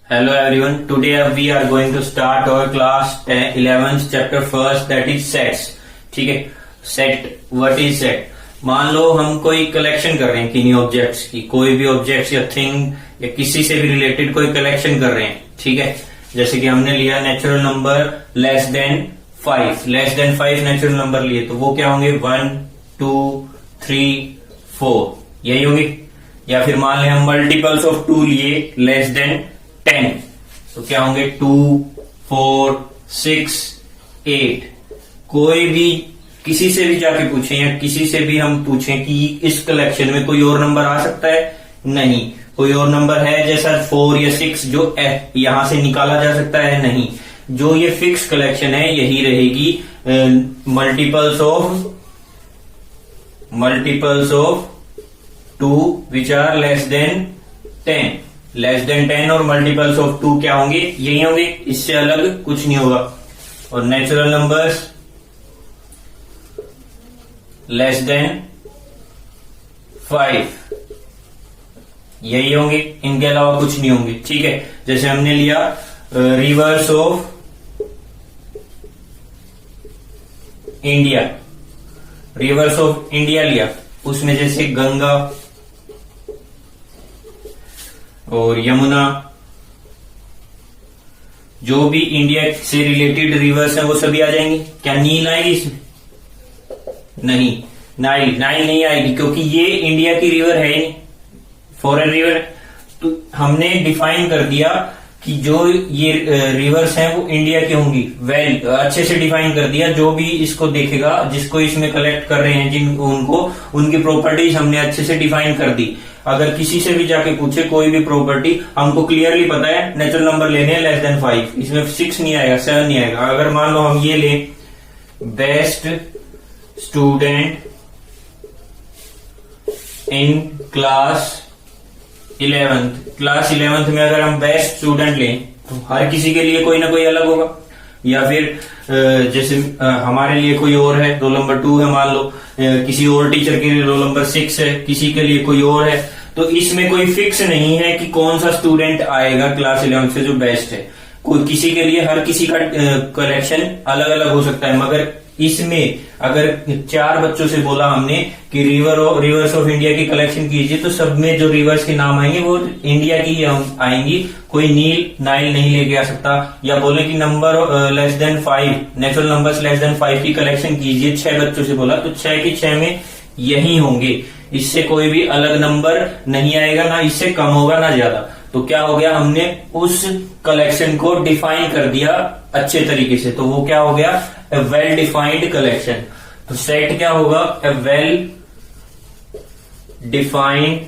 Hello everyone. Today we are going to start our class 11th chapter first, that is sets. ठीक है, set. What is set? मान लो हम कोई collection कर रहे हैं किन्हीं ऑब्जेक्ट्स की, कोई भी ऑब्जेक्ट्स या थिंग या किसी से भी रिलेटेड कोई कलेक्शन कर रहे हैं. ठीक है, जैसे कि हमने लिया natural number less than 5 natural number लिए, तो वो क्या होंगे 1 2 3 4 यही होंगे. या फिर मान लें हम मल्टीपल्स ऑफ 2 लिए लेस देन 10, तो क्या होंगे 2 4 6 8. कोई भी किसी से भी जाके पूछें या किसी से भी हम पूछें कि इस कलेक्शन में कोई और नंबर आ सकता है, नहीं. कोई और नंबर है जैसा 4 या 6 जो यहां से निकाला जा सकता है, नहीं. जो ये फिक्स कलेक्शन है यही रहेगी. Multiples of 2 which are less than 10 और मल्टीपल्स ऑफ 2 क्या होंगे, यही होंगे, इससे अलग कुछ नहीं होगा. और नेचुरल नंबर्स लेस देन 5 यही होंगे, इनके अलावा कुछ नहीं होंगे. ठीक है, जैसे हमने लिया रिवर्स ऑफ इंडिया लिया, उसमें जैसे गंगा और यमुना, जो भी इंडिया से रिलेटेड रिवर्स है वो सभी आ जाएंगी. क्या नील आएगी इसमें? नहीं, नाइल नहीं आएगी, क्योंकि ये इंडिया की रिवर है ही नहीं, फॉरेन रिवर. तो हमने डिफाइन कर दिया कि जो ये रिवर्स हैं वो इंडिया की होंगी. वेल अच्छे से डिफाइन कर दिया. जो भी इसको देखेगा, जिसको इसमें कलेक्ट कर रहे हैं, उनको उनकी प्रॉपर्टीज हमने अच्छे से डिफाइन कर दी. अगर किसी से भी जाके पूछे कोई भी प्रॉपर्टी, हमको क्लियरली पता है नेचुरल नंबर लेने हैं लेस देन 5. इसमें 6 नहीं आएगा, 7 नहीं आएगा. अगर मान लो हम ये लें best student in class 11th में अगर हम बेस्ट स्टूडेंट लें तो हर किसी के लिए कोई ना कोई अलग होगा. या फिर जैसे हमारे लिए कोई और है, रोल नंबर 2 है मान लो, किसी और टीचर के लिए रोल नंबर 6 है, किसी के लिए कोई और है. तो इसमें कोई फिक्स नहीं है कि कौन सा स्टूडेंट आएगा क्लास 11 से जो बेस्ट है. कोई किसी के लिए हर किसी का कलेक्शन अलग अलग हो सकता है. मगर इसमें अगर 4 बच्चों से बोला हमने कि रिवर्स ऑफ इंडिया की कलेक्शन कीजिए, तो सब में जो रिवर्स के नाम आएंगे वो इंडिया की आएंगी. कोई नाइल नहीं लेके आ सकता. या बोले कि number less than 5, natural numbers less than 5 की कलेक्शन कीजिए, 6 बच्चों से बोला, तो 6 की 6 में यही होंगे. इससे कोई भी अलग नंबर नहीं आएगा, ना इससे कम होगा ना ज्यादा. तो क्या हो गया, हमने उस कलेक्शन को डिफाइन कर दिया अच्छे तरीके से. तो वो क्या हो गया, ए वेल डिफाइंड कलेक्शन. तो सेट क्या होगा, a well defined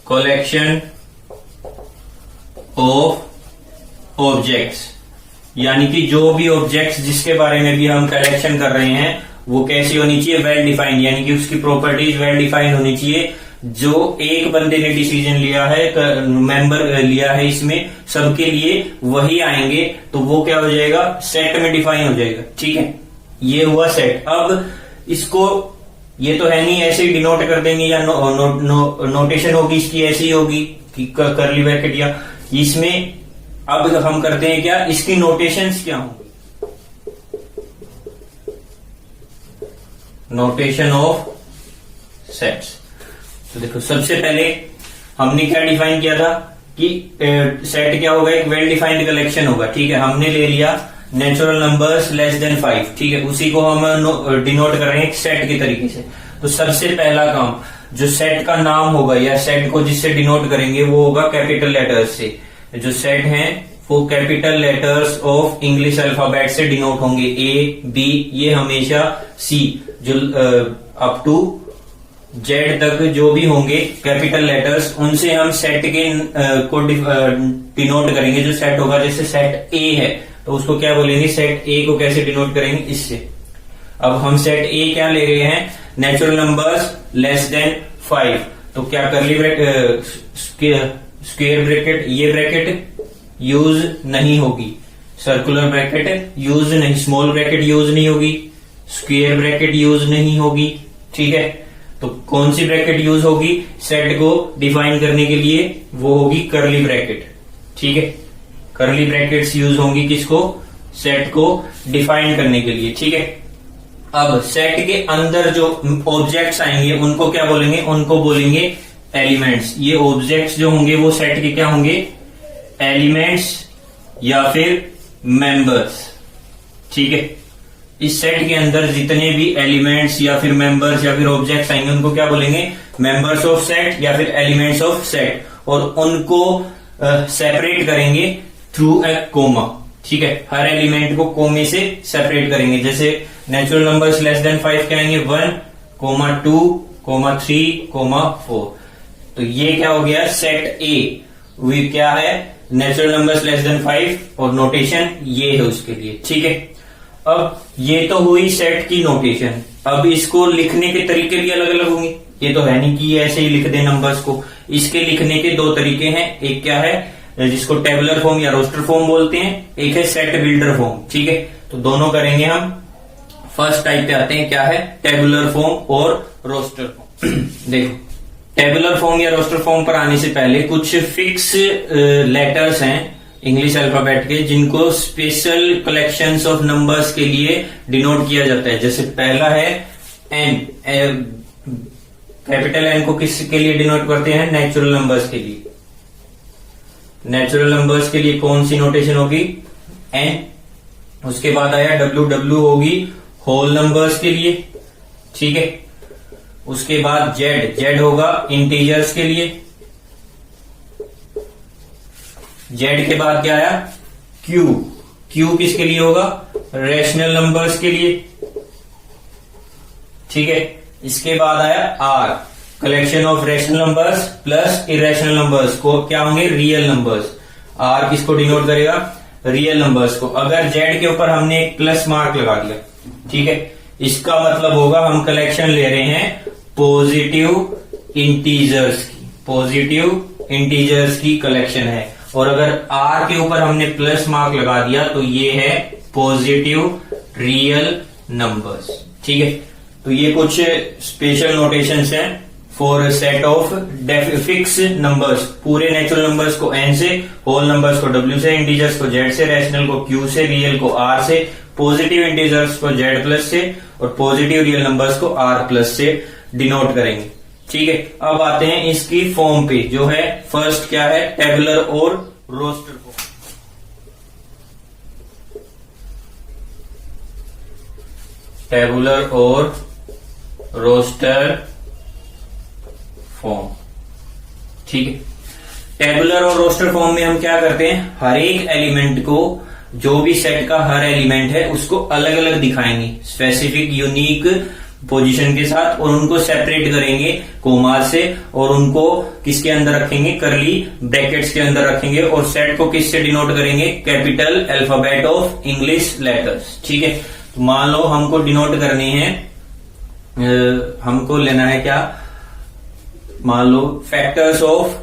collection of objects. यानी कि जो भी ऑब्जेक्ट्स जिसके बारे में भी हम कलेक्शन कर रहे हैं वो कैसी होनी चाहिए, वेल डिफाइंड. यानी कि उसकी प्रॉपर्टीज वेल डिफाइंड होनी चाहिए. जो एक बंदे ने डिसीजन लिया है, मेंबर लिया है, इसमें सबके लिए वही आएंगे. तो वो क्या हो जाएगा, सेट में डिफाइन हो जाएगा. ठीक है, ये हुआ सेट. अब इसको ये तो है नहीं ऐसे ही डिनोट कर देंगे, या नोटेशन होगी इसकी ऐसी होगी कि करली ब्रैकेट, या इसमें अब हम करते हैं क्या, इसकी नोटेशंस क्या होंगी. Notation of sets. तो देखो, सबसे पहले हमने क्या डिफाइन किया था कि सेट क्या होगा, एक वेल डिफाइंड कलेक्शन होगा. ठीक है, हमने ले लिया नेचुरल नंबर्स लेस देन 5. ठीक है, उसी को हम डिनोट कर रहे हैं सेट के तरीके से. तो सबसे पहला काम, जो सेट का नाम होगा या सेट को जिससे डिनोट करेंगे वो होगा कैपिटल लेटर्स से. जो सेट हैं वो capital letters of English alphabet से डिनोट होंगे. A B ये हमेशा C जो अप टू जेड तक जो भी होंगे कैपिटल लेटर्स, उनसे हम सेट के को डिनोट करेंगे. जो सेट होगा, जैसे सेट ए है तो उसको क्या बोलेंगे, सेट ए को कैसे डिनोट करेंगे, इससे. अब हम सेट ए क्या ले रहे हैं, नेचुरल नंबर्स लेस देन 5. तो क्या करली ब्रैकेट, स्क्वायर ब्रैकेट, ये ब्रैकेट यूज नहीं होगी, सर्कुलर ब्रैकेट यूज नहीं, स्मॉल ब्रैकेट यूज नहीं होगी, स्क्वायर ब्रैकेट यूज नहीं होगी. ठीक है, तो कौन सी ब्रैकेट यूज होगी सेट को डिफाइन करने के लिए? वो होगी कर्ली ब्रैकेट। ठीक है, कर्ली ब्रैकेट्स यूज होंगी किसको? सेट को डिफाइन करने के लिए। ठीक है, अब सेट के अंदर जो ऑब्जेक्ट्स आएंगे उनको क्या बोलेंगे? उनको बोलेंगे एलिमेंट्स। ये ऑब्जेक्ट्स जो होंगे वो सेट के क्या होंगे? एलिमेंट्स या फिर मेंबर्स। ठीक है, इस सेट के अंदर जितने भी एलिमेंट्स या फिर मेंबर्स या फिर ऑब्जेक्ट्स आएंगे उनको क्या बोलेंगे? मेंबर्स ऑफ सेट या फिर एलिमेंट्स ऑफ सेट। और उनको सेपरेट करेंगे थ्रू ए कोमा। ठीक है, हर एलिमेंट को कोमे से सेपरेट करेंगे। जैसे नेचुरल नंबर्स लेस देन 5 क्या आएंगे? 1, 2, 3, 4। तो ये क्या हो गया? सेट ए। वे क्या है? नेचुरल नंबर्स लेस देन 5 और नोटेशन ये है उसके लिए। ठीक है, अब ये तो हुई सेट की नोटेशन। अब इसको लिखने के तरीके भी अलग अलग होंगे। ये तो है नहीं कि ऐसे ही लिख दे नंबर्स को। इसके लिखने के दो तरीके हैं। एक क्या है जिसको टेबुलर फॉर्म या रोस्टर फॉर्म बोलते हैं, एक है सेट बिल्डर फॉर्म। ठीक है, तो दोनों करेंगे हम। फर्स्ट टाइप पे आते हैं, क्या है? टेबुलर फॉर्म और रोस्टर फॉर्म। देखो, टेबुलर फॉर्म या रोस्टर फॉर्म पर आने से पहले कुछ फिक्स लेटर्स हैं इंग्लिश अल्फाबेट के, जिनको स्पेशल कलेक्शंस ऑफ नंबर्स के लिए डिनोट किया जाता है। जैसे पहला है एन। कैपिटल एन को किसके लिए डिनोट करते हैं? नेचुरल नंबर्स के लिए। नेचुरल नंबर्स के लिए कौन सी नोटेशन होगी? एन। उसके बाद आया डब्ल्यू। डब्ल्यू होगी होल नंबर्स के लिए। ठीक है, उसके बाद जेड। जेड होगा इंटीजर्स के लिए। जेड के बाद क्या आया? क्यू। क्यू किसके लिए होगा? रेशनल नंबर्स के लिए। ठीक है, इसके बाद आया R. Collection of rational numbers plus irrational numbers को क्या होंगे? Real numbers. आर किसको डिनोट करेगा? रियल नंबर्स को। अगर जेड के ऊपर हमने एक प्लस मार्क लगा दिया, ठीक है, इसका मतलब होगा हम कलेक्शन ले रहे हैं पॉजिटिव इंटीजर्स की। पॉजिटिव इंटीजर्स की कलेक्शन है। और अगर आर के ऊपर हमने प्लस मार्क लगा दिया तो ये है पॉजिटिव रियल नंबर्स। ठीक है, तो ये कुछ स्पेशल नोटेशंस हैं for set of fix numbers. पूरे नेचुरल नंबर्स को एन से, होल नंबर्स को डब्ल्यू से, इंटीजर्स को जेड से, रेशनल को क्यू से, रियल को आर से, पॉजिटिव इंटीजर्स को जेड प्लस से और पॉजिटिव रियल नंबर्स को आर प्लस से डिनोट करेंगे। ठीक है, अब आते हैं इसकी फॉर्म पे, जो है फर्स्ट क्या है? टेबुलर और रोस्टर फॉर्म। टेबुलर और रोस्टर फॉर्म। ठीक है, टेबुलर और रोस्टर फॉर्म में हम क्या करते हैं? हर एक एलिमेंट को, जो भी सेट का हर एलिमेंट है उसको अलग अलग दिखाएंगे स्पेसिफिक यूनिक पोजीशन के साथ, और उनको सेपरेट करेंगे कोमा से, और उनको किसके अंदर रखेंगे? करली ब्रैकेट्स के अंदर रखेंगे। और सेट को किससे डिनोट करेंगे? Capital alphabet of English letters. ठीक है, तो मान लो हमको डिनोट करनी है, हमको लेना है क्या? मान लो फैक्टर्स ऑफ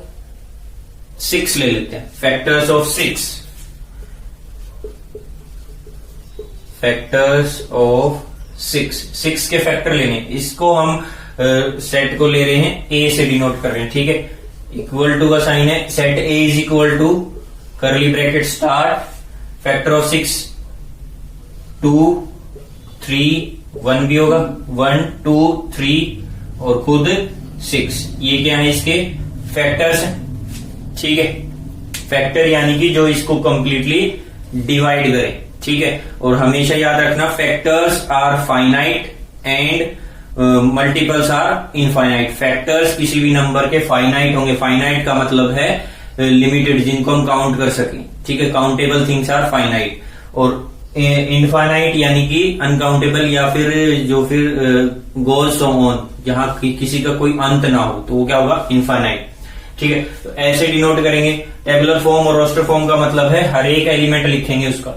6 ले लेते हैं। फैक्टर्स ऑफ 6, फैक्टर्स ऑफ 6 के फैक्टर लेने। इसको हम सेट को ले रहे हैं ए से डिनोट कर रहे हैं। ठीक है, इक्वल टू का साइन है। Set A is equal to curly bracket start factor of 6 2 3 1 भी होगा 1 2 3 और खुद 6। ये क्या है? इसके फैक्टर्स हैं। ठीक है, फैक्टर यानी कि जो इसको कंप्लीटली डिवाइड करे। ठीक है, और हमेशा याद रखना factors are finite and multiples are infinite. Factors किसी भी नंबर के फाइनाइट होंगे। फाइनाइट का मतलब है लिमिटेड, जिनको हम काउंट कर सकें। ठीक है, काउंटेबल थिंग्स आर फाइनाइट। और इनफाइनाइट यानी कि अनकाउंटेबल, या फिर जो फिर गोल्स ऑन, जहां किसी का कोई अंत ना हो, तो वो क्या होगा? इनफाइनाइट। ठीक है, तो ऐसे डिनोट करेंगे। टेबुलर फॉर्म और रोस्टर फॉर्म का मतलब है हर एक एलिमेंट लिखेंगे उसका।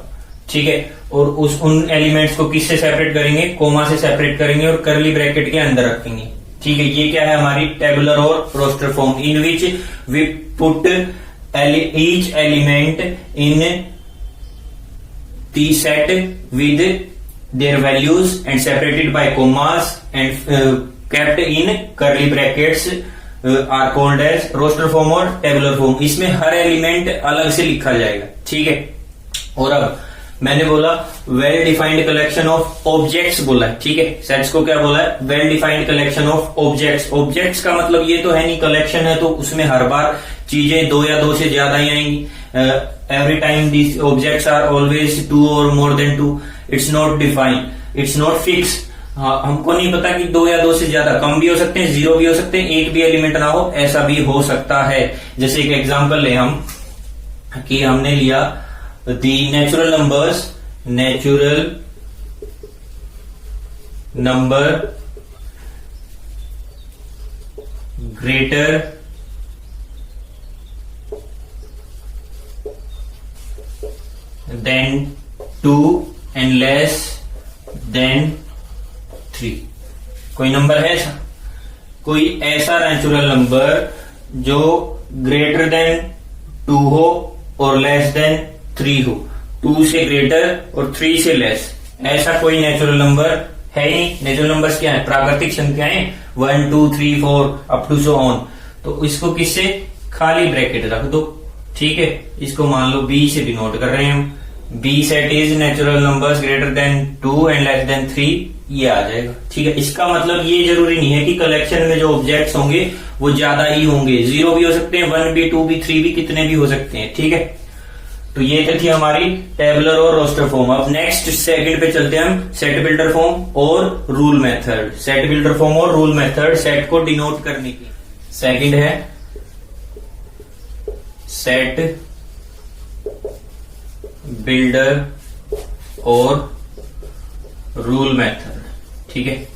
ठीक है, और उन एलिमेंट्स को किससे सेपरेट करेंगे? कोमा से सेपरेट करेंगे और करली ब्रैकेट के अंदर रखेंगे। ठीक है, ये क्या है? हमारी टेबुलर और roster form, in which we put each element in the set with their values and separated by commas and kept in curly brackets are called as roster form और tabular form। इसमें हर element अलग से लिखा जाएगा, ठीक है। और अब मैंने बोला well defined collection of objects बोला है, ठीक है। सेट्स को क्या बोला है? Well defined collection of objects. Objects का मतलब ये तो है नहीं, कलेक्शन है तो उसमें हर बार चीजें दो या दो से ज्यादा ही आएंगी। Every time this objects are always two और more than two. It's not defined, it's not fix. हाँ, हमको नहीं पता कि दो या दो से ज्यादा, कम भी हो सकते हैं, जीरो भी हो सकते हैं, एक भी एलिमेंट ना हो, ऐसा भी हो सकता है। जैसे एक एग्जांपल ले हम कि हमने लिया the natural number greater than 2 and less than 3। कोई नंबर है ऐसा? कोई ऐसा नेचुरल नंबर जो ग्रेटर देन 2 हो और लेस देन 3 हो, 2 से ग्रेटर और 3 से लेस, ऐसा कोई नेचुरल नंबर है ही नहीं। नेचुरल नंबर्स क्या है? प्राकृतिक संख्याएं 1 2 3 4 अप टू सो ऑन। तो इसको किससे? खाली ब्रैकेट रख दो, ठीक है। इसको मान लो बी से डिनोट कर रहे हैं हम। B set is natural numbers greater than 2 and less than 3, ये आ जाएगा, ठीक है। इसका मतलब ये जरूरी नहीं है कि कलेक्शन में जो ऑब्जेक्ट्स होंगे वो ज्यादा ही होंगे, 0 भी हो सकते हैं, 1 भी, 2 भी, 3 भी, कितने भी हो सकते हैं, ठीक है। तो ये थी हमारी टेबुलर और रोस्टर फॉर्म। अब नेक्स्ट सेकंड पे चलते हैं हम, सेट बिल्डर फॉर्म और rule method. Set builder form और रूल मेथड सेट को डिनोट करने की। सेकंड है सेट बिल्डर और रूल मेथड, ठीक है।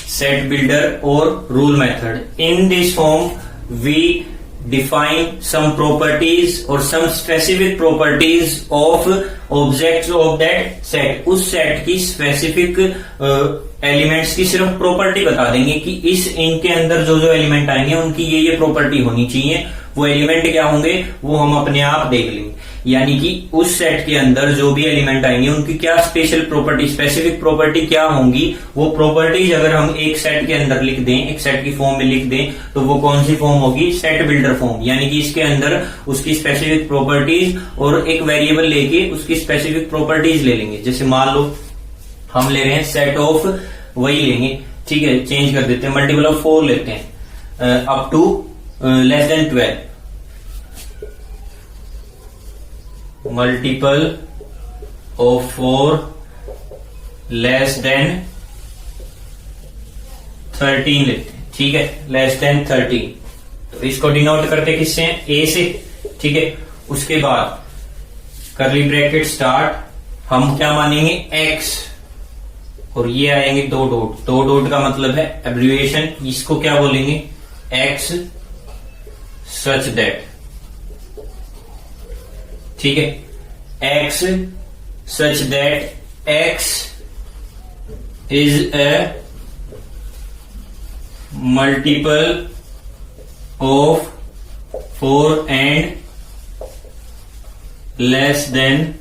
सेट बिल्डर और rule method. In this form we define some properties or some specific properties of objects of that set। उस सेट की स्पेसिफिक एलिमेंट्स की सिर्फ प्रॉपर्टी बता देंगे कि इस इनके अंदर जो जो एलिमेंट आएंगे उनकी ये प्रॉपर्टी होनी चाहिए। वो एलिमेंट क्या होंगे वो हम अपने आप देख लेंगे, यानी कि उस सेट के अंदर जो भी एलिमेंट आएंगे उनकी क्या स्पेशल प्रॉपर्टी, स्पेसिफिक प्रॉपर्टी क्या होंगी, वो प्रॉपर्टीज अगर हम एक सेट के अंदर लिख दें, एक सेट की फॉर्म में लिख दें, तो वो कौन सी फॉर्म होगी? Set builder form. यानी कि इसके अंदर उसकी स्पेसिफिक प्रॉपर्टीज और एक वेरिएबल लेके उसकी स्पेसिफिक प्रॉपर्टीज ले लेंगे। जैसे मान लो हम ले रहे हैं सेट ऑफ, वही लेंगे, ठीक है, चेंज कर देते हैं, मल्टीपल ऑफ 4 लेते हैं, up to less than 12, multiple of 4 less than 13 लेते हैं, ठीक है, लेस देन 13। तो इसको डिनोट करते किससे? ए से, ठीक है। उसके बाद कर्ली ब्रैकेट स्टार्ट, हम क्या मानेंगे? एक्स, और ये आएंगे 2 डॉट। 2 डॉट का मतलब है एब्रिविएशन, इसको क्या बोलेंगे? एक्स सच दैट, ठीक है। X such that x is a multiple of 4 and less than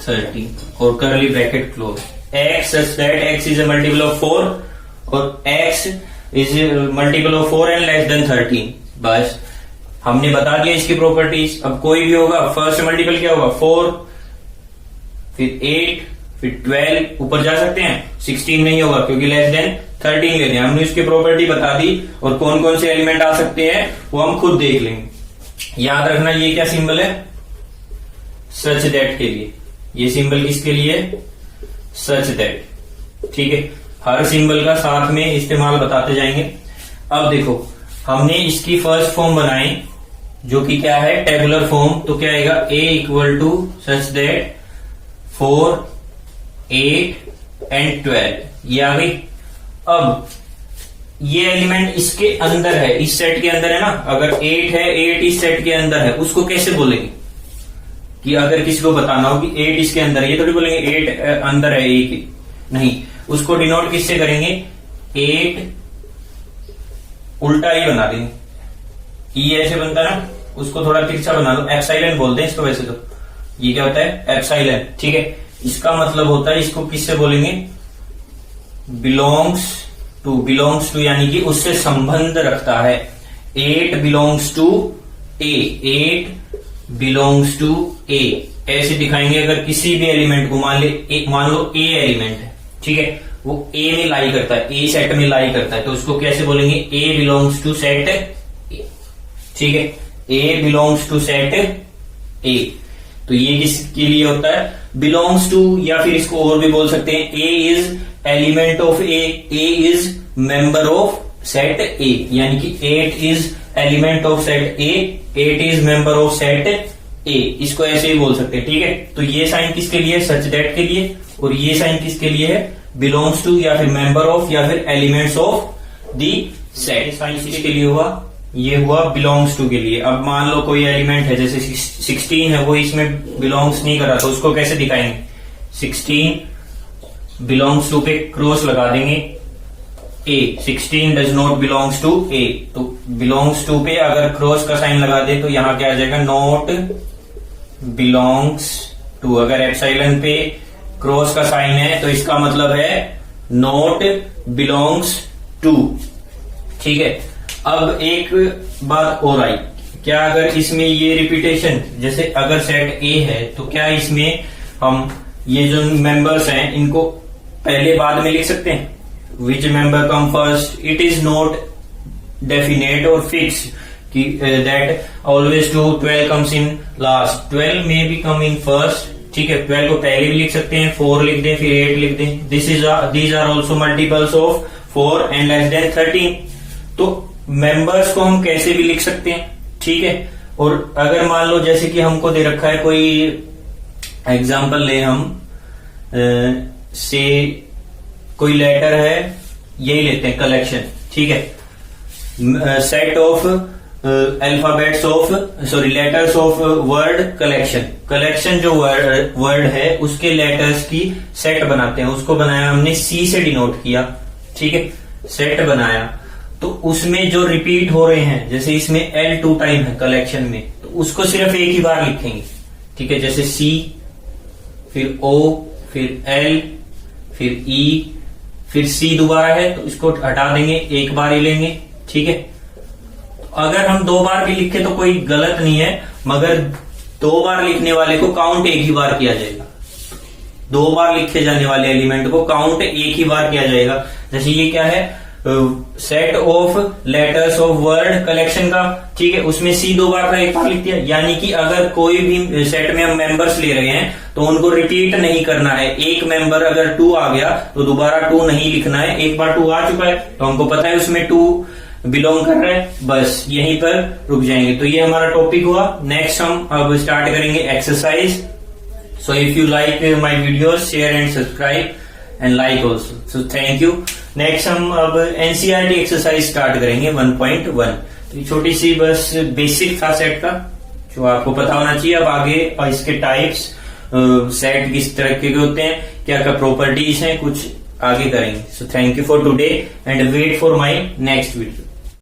13, और curly bracket close. X such that x is a multiple of 4 और x is multiple of 4 and less than 13। बस हमने बता दिया इसकी properties. अब कोई भी होगा, फर्स्ट मल्टीपल क्या होगा? 4, फिर 8, फिर 12, ऊपर जा सकते हैं, 16 नहीं होगा क्योंकि लेस देन 13 लेते हैं। हमने इसकी प्रॉपर्टी बता दी और कौन कौन से एलिमेंट आ सकते हैं वो हम खुद देख लेंगे। याद रखना ये क्या सिंबल है? सच दैट के लिए। ये सिंबल किसके लिए? सच दैट, ठीक है। हर सिंबल का साथ में इस्तेमाल बताते जाएंगे। अब देखो हमने इसकी फर्स्ट फॉर्म बनाई जो कि क्या है? Tabular form. तो क्या आएगा? a equal to such that 4, 8 and 12, ये आ गई। अब ये एलिमेंट इसके अंदर है, इस सेट के अंदर है ना। अगर 8 है, 8 इस सेट के अंदर है, उसको कैसे बोलेंगे? कि अगर किसी को बताना हो कि 8 इसके अंदर है, ये थोड़ी बोलेंगे 8 अंदर है, 1 नहीं। उसको डिनोट किससे करेंगे? 8 उल्टा ही बना देंगे। ई ऐसे बनता है ना, उसको थोड़ा तिरछा बना दो, एप्सिलॉन बोलते हैं इसको वैसे तो। ये क्या होता है? एप्सिलॉन, ठीक है। इसका मतलब होता है, इसको किससे बोलेंगे, बिलोंग्स टू यानी कि उससे संबंध रखता है। 8 belongs to A, 8 belongs to A, ऐसे दिखाएंगे अगर किसी भी एलिमेंट को मान लो ए एलिमेंट है, ठीक है, वो ए में लाई करता है, ए सेट में लाई करता है, तो उसको कैसे बोलेंगे, ए बिलोंग्स टू सेट ए, ठीक है, ए बिलोंग्स टू सेट ए। तो ये किसके लिए होता है, बिलोंग्स टू, या फिर इसको और भी बोल सकते हैं, A is element of A is member of set A, यानी कि 8 is element of set A, 8 is member of set A, इसको ऐसे ही बोल सकते हैं, ठीक है। तो ये साइन किसके लिए, सच दैट के लिए, और ये साइन किसके लिए है, बिलोंग्स टू या फिर मेंबर ऑफ या फिर elements of the set. Sign किसके लिए हुआ, ये हुआ बिलोंग्स टू के लिए। अब मान लो कोई एलिमेंट है जैसे 16 है, वो इसमें बिलोंग्स नहीं करा, तो उसको कैसे दिखाएंगे, 16 बिलोंग्स टू पे क्रॉस लगा देंगे, ए 16 डज नॉट बिलोंग्स टू ए, तो बिलोंग्स टू पे अगर क्रॉस का साइन लगा दे तो यहां क्या आ जाएगा, नॉट बिलोंग्स टू। अगर एप्सिलॉन पे क्रॉस का साइन है तो इसका मतलब है नॉट बिलोंग्स टू, ठीक है। अब एक बात और आई, क्या अगर इसमें ये रिपीटेशन, जैसे अगर सेट ए है तो क्या इसमें हम ये जो मेंबर्स हैं इनको पहले बाद में लिख सकते हैं, which member come first, it is not definite और फिक्स कि that always two 12 comes in last, 12 में भी कम इन फर्स्ट, ठीक है, 12 को पहले भी लिख सकते हैं, 4 लिख दें फिर 8 लिख दें, these are also multiples of 4 and less than 13। तो मेंबर्स को हम कैसे भी लिख सकते हैं, ठीक है। और अगर मान लो जैसे कि हमको दे रखा है, कोई एग्जाम्पल ले हम, से कोई लेटर है, यही लेते हैं कलेक्शन, ठीक है, set of alphabets of letters of word collection जो वर्ड है उसके लेटर्स की सेट बनाते हैं, उसको बनाया हमने सी से डिनोट किया, ठीक है, सेट बनाया। तो उसमें जो रिपीट हो रहे हैं, जैसे इसमें L 2 टाइम है कलेक्शन में, तो उसको सिर्फ एक ही बार लिखेंगे, ठीक है, जैसे C फिर O फिर L फिर E फिर C दोबारा है तो इसको हटा देंगे, एक बार ही लेंगे, ठीक है। अगर हम 2 बार भी लिखे तो कोई गलत नहीं है, मगर 2 बार लिखने वाले को काउंट एक ही बार किया जाएगा, 2 बार लिखे जाने वाले एलिमेंट को काउंट एक ही बार किया जाएगा। जैसे ये क्या है, set of letters of word collection का, ठीक है, उसमें C 2 बार का एक बार लिख दिया, यानी कि अगर कोई भी सेट में हम मेंबर्स ले रहे हैं तो उनको रिपीट नहीं करना है। एक मेंबर अगर 2 आ गया तो दोबारा 2 नहीं लिखना है, एक बार 2 आ चुका है तो हमको पता है उसमें 2 बिलोंग कर रहे हैं, बस यहीं पर रुक जाएंगे। तो ये हमारा टॉपिक हुआ। नेक्स्ट हम अब स्टार्ट करेंगे exercise. So if you like my videos, share and subscribe and like also. So thank you. Next हम अब एनसीईआरटी एक्सरसाइज स्टार्ट करेंगे 1.1। तो छोटी सी बस बेसिक था सेट का, जो आपको पता होना चाहिए। अब आगे और इसके टाइप्स, सेट किस तरह के होते हैं, क्या क्या प्रॉपर्टीज हैं, कुछ आगे करेंगे। So thank you for today and wait for my next video.